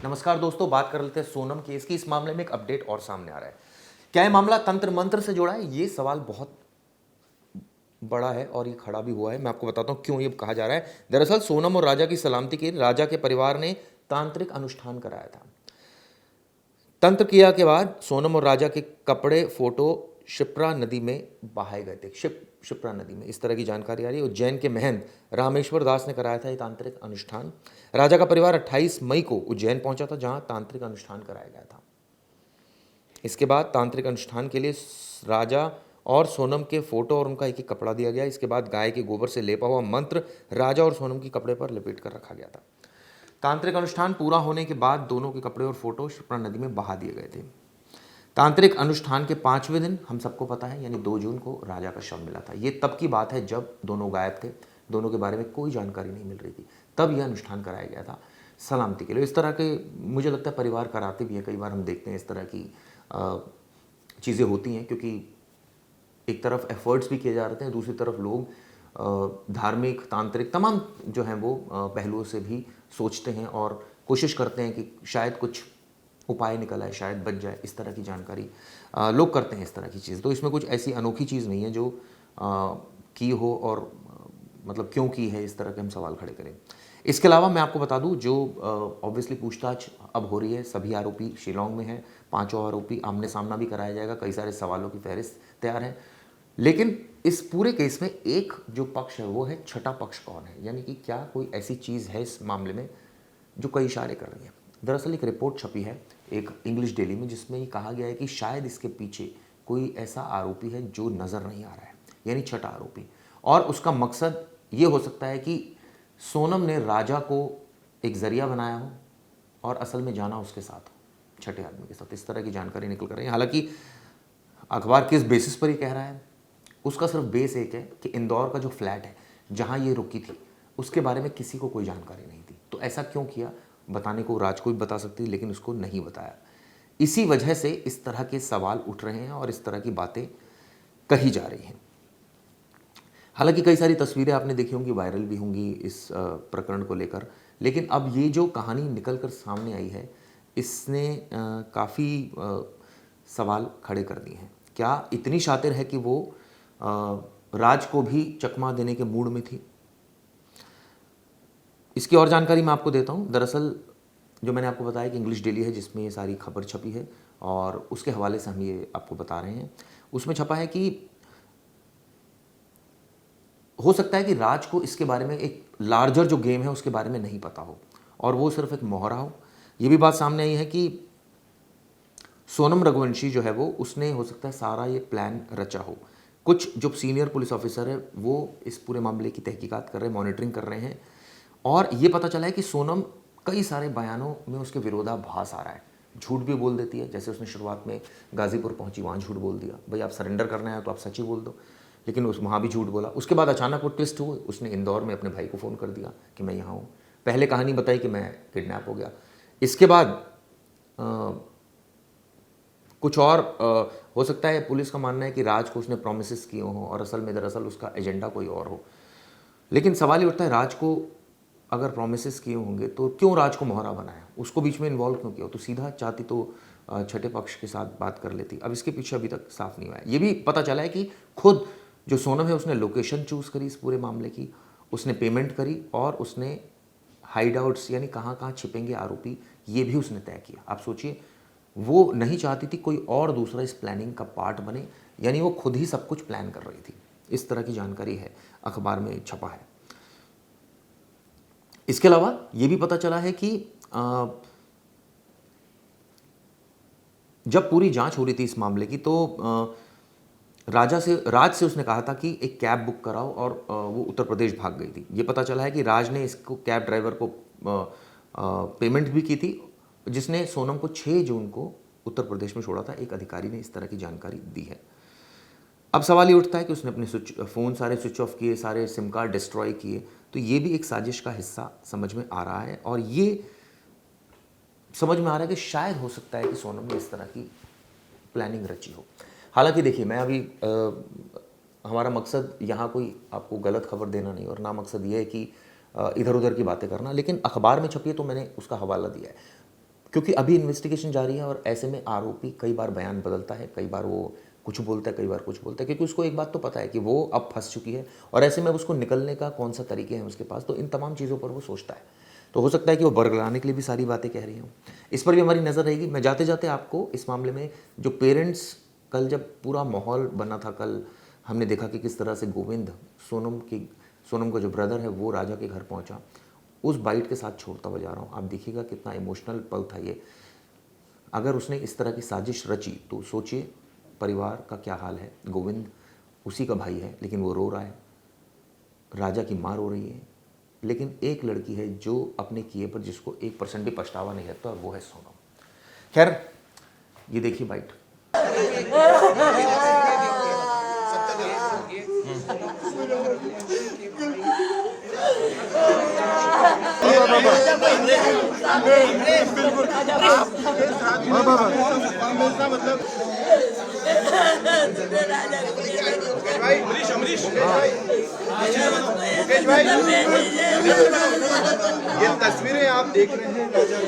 नमस्कार दोस्तों, बात कर लेते हैं सोनम केस की। इस मामले में एक अपडेट और सामने आ रहा है। क्या ये मामला तंत्र मंत्र से जुड़ा है? ये सवाल बहुत बड़ा है और ये खड़ा भी हुआ है। मैं आपको बताता हूँ क्यों ये कहा जा रहा है। दरअसल सोनम और राजा की सलामती के लिए राजा के परिवार ने तांत्रिक अनुष्ठान कराया था। तंत्र क्रिया के बाद सोनम और राजा के कपड़े, फोटो शिप्रा नदी में बहाए गए थे। शिप्रा नदी में, इस तरह की जानकारी आ रही है। उज्जैन के महंत रामेश्वर दास ने कराया था ये तांत्रिक अनुष्ठान। राजा का परिवार 28 मई को उज्जैन पहुंचा था, जहां तांत्रिक अनुष्ठान कराया गया था। इसके बाद तांत्रिक अनुष्ठान के लिए राजा और सोनम के फोटो और उनका एक एक कपड़ा दिया गया। इसके बाद गाय के गोबर से लेपा हुआ मंत्र राजा और सोनम के कपड़े पर लपेट कर रखा गया था। तांत्रिक अनुष्ठान पूरा होने के बाद दोनों के कपड़े और फोटो शिप्रा नदी में बहा दिए गए थे। तांत्रिक अनुष्ठान के 5वें दिन, हम सबको पता है, यानी 2 जून को राजा का शव मिला था। ये तब की बात है जब दोनों गायब थे, दोनों के बारे में कोई जानकारी नहीं मिल रही थी। तब यह अनुष्ठान कराया गया था सलामती के लिए। इस तरह के मुझे लगता है परिवार कराते भी हैं। कई बार हम देखते हैं इस तरह की चीज़ें होती हैं, क्योंकि एक तरफ एफर्ट्स भी किए जा रहे हैं, दूसरी तरफ लोग धार्मिक, तांत्रिक, तमाम जो हैं वो पहलुओं से भी सोचते हैं और कोशिश करते हैं कि शायद कुछ उपाय निकल आए, शायद बच जाए। इस तरह की जानकारी लोग करते हैं, इस तरह की चीज़। तो इसमें कुछ ऐसी अनोखी चीज़ नहीं है जो की हो और मतलब क्यों की है, इस तरह के हम सवाल खड़े करें। इसके अलावा मैं आपको बता दूं, जो ऑब्वियसली पूछताछ अब हो रही है, सभी आरोपी शिलोंग में हैं। 5 आरोपी आमने सामना भी कराया जाएगा। कई सारे सवालों की फहरिस्त तैयार है। लेकिन इस पूरे केस में एक जो पक्ष है वो है छठा पक्ष कौन है, यानी कि क्या कोई ऐसी चीज़ है इस मामले में जो कई इशारे कर रही है। दरअसल एक रिपोर्ट छपी है एक इंग्लिश डेली में, जिसमें ये कहा गया है कि शायद इसके पीछे कोई ऐसा आरोपी है जो नज़र नहीं आ रहा है, यानी छठा आरोपी। और उसका मकसद ये हो सकता है कि सोनम ने राजा को एक जरिया बनाया हो और असल में जाना उसके साथ हो, छठे आदमी के साथ। इस तरह की जानकारी निकल कर रही है। हालांकि अखबार किस बेसिस पर ये कह रहा है, उसका सिर्फ बेस एक है कि इंदौर का जो फ्लैट है जहाँ ये रुकी थी, उसके बारे में किसी को कोई जानकारी नहीं थी। तो ऐसा क्यों किया, बताने को राज को भी बता सकती, लेकिन उसको नहीं बताया। इसी वजह से इस तरह के सवाल उठ रहे हैं और इस तरह की बातें कही जा रही हैं। हालांकि कई सारी तस्वीरें आपने देखी होंगी, वायरल भी होंगी इस प्रकरण को लेकर। लेकिन अब ये जो कहानी निकल कर सामने आई है, इसने काफ़ी सवाल खड़े कर दिए हैं। क्या इतनी शातिर है कि वो राज को भी चकमा देने के मूड में थी? इसकी और जानकारी मैं आपको देता हूँ। दरअसल जो मैंने आपको बताया कि इंग्लिश डेली है जिसमें ये सारी खबर छपी है, और उसके हवाले से हम ये आपको बता रहे हैं। उसमें छपा है कि हो सकता है कि राज को इसके बारे में, एक लार्जर जो गेम है उसके बारे में नहीं पता हो और वो सिर्फ एक मोहरा हो। ये भी बात सामने आई है कि सोनम रघुवंशी जो है वो, उसने हो सकता है सारा ये प्लान रचा हो। कुछ जो सीनियर पुलिस ऑफिसर है वो इस पूरे मामले की तहकीकात कर रहे हैं, मॉनिटरिंग कर रहे हैं, और ये पता चला है कि सोनम कई सारे बयानों में उसके विरोधाभास आ रहा है। झूठ भी बोल देती है, जैसे उसने शुरुआत में गाजीपुर पहुंची, वहाँ झूठ बोल दिया, भाई आप सरेंडर करना है तो आप सच ही बोल दो, लेकिन उस वहाँ भी झूठ बोला। उसके बाद अचानक वो ट्विस्ट हुए, उसने इंदौर में अपने भाई को फ़ोन कर दिया कि मैं यहाँ हूँ। पहले कहानी बताई कि मैं किडनैप हो गया। इसके बाद कुछ और हो सकता है। पुलिस का मानना है कि राज को उसने प्रोमिस किए हों और असल में दरअसल उसका एजेंडा कोई और हो। लेकिन सवाल ये उठता है, राज को अगर प्रोमिस किए होंगे तो क्यों राज को मोहरा बनाया, उसको बीच में इन्वॉल्व क्यों किया? तो सीधा चाहती तो छठे पक्ष के साथ बात कर लेती। अब इसके पीछे अभी तक साफ नहीं हुआ है। ये भी पता चला है कि खुद जो सोनम है उसने लोकेशन चूज़ करी इस पूरे मामले की, उसने पेमेंट करी और उसने हाइड आउट्स, यानी कहाँ कहाँ छिपेंगे आरोपी, ये भी उसने तय किया। आप सोचिए, वो नहीं चाहती थी कोई और दूसरा इस प्लानिंग का पार्ट बने, यानी वो खुद ही सब कुछ प्लान कर रही थी। इस तरह की जानकारी है, अखबार में छपा है। इसके अलावा ये भी पता चला है कि जब पूरी जांच हो रही थी इस मामले की, तो राज से उसने कहा था कि एक कैब बुक कराओ, और वो उत्तर प्रदेश भाग गई थी। ये पता चला है कि राज ने इसको, कैब ड्राइवर को पेमेंट भी की थी, जिसने सोनम को 6 जून को उत्तर प्रदेश में छोड़ा था। एक अधिकारी ने इस तरह की जानकारी दी है। अब सवाल ये उठता है कि उसने अपने फ़ोन सारे स्विच ऑफ किए, सारे सिम कार्ड डिस्ट्रॉय किए, तो ये भी एक साजिश का हिस्सा समझ में आ रहा है। और ये समझ में आ रहा है कि शायद हो सकता है कि सोनम ने इस तरह की प्लानिंग रची हो। हालांकि देखिए, मैं अभी हमारा मकसद यहाँ कोई आपको गलत खबर देना नहीं, और ना मकसद ये है कि इधर उधर की बातें करना, लेकिन अखबार में छपी है तो मैंने उसका हवाला दिया है। क्योंकि अभी इन्वेस्टिगेशन जारी है और ऐसे में आरोपी कई बार बयान बदलता है, कई बार वो कुछ बोलता है, कई बार कुछ बोलता है, क्योंकि उसको एक बात तो पता है कि वो अब फंस चुकी है और ऐसे में उसको निकलने का कौन सा तरीके हैं उसके पास, तो इन तमाम चीज़ों पर वो सोचता है। तो हो सकता है कि वो बरगलाने के लिए भी सारी बातें कह रही हूँ, इस पर भी हमारी नज़र रहेगी। मैं जाते जाते आपको इस मामले में जो पेरेंट्स, कल जब पूरा माहौल बना था, कल हमने देखा कि किस तरह से गोविंद सोनम का जो ब्रदर है वो राजा के घर पहुंचा, उस बाइट के साथ छोड़ता हुआ जा रहा हूँ। आप देखिएगा कितना इमोशनल पल था ये। अगर उसने इस तरह की साजिश रची तो सोचिए परिवार का क्या हाल है। गोविंद उसी का भाई है लेकिन वो रो रहा है, राजा की माँ रो रही है, लेकिन एक लड़की है जो अपने किए पर जिसको 1% भी पछतावा नहीं लगता, और वो है सोनम। खैर, ये देखिए बाइट। ये तस्वीरें आप देख रहे हैं राजा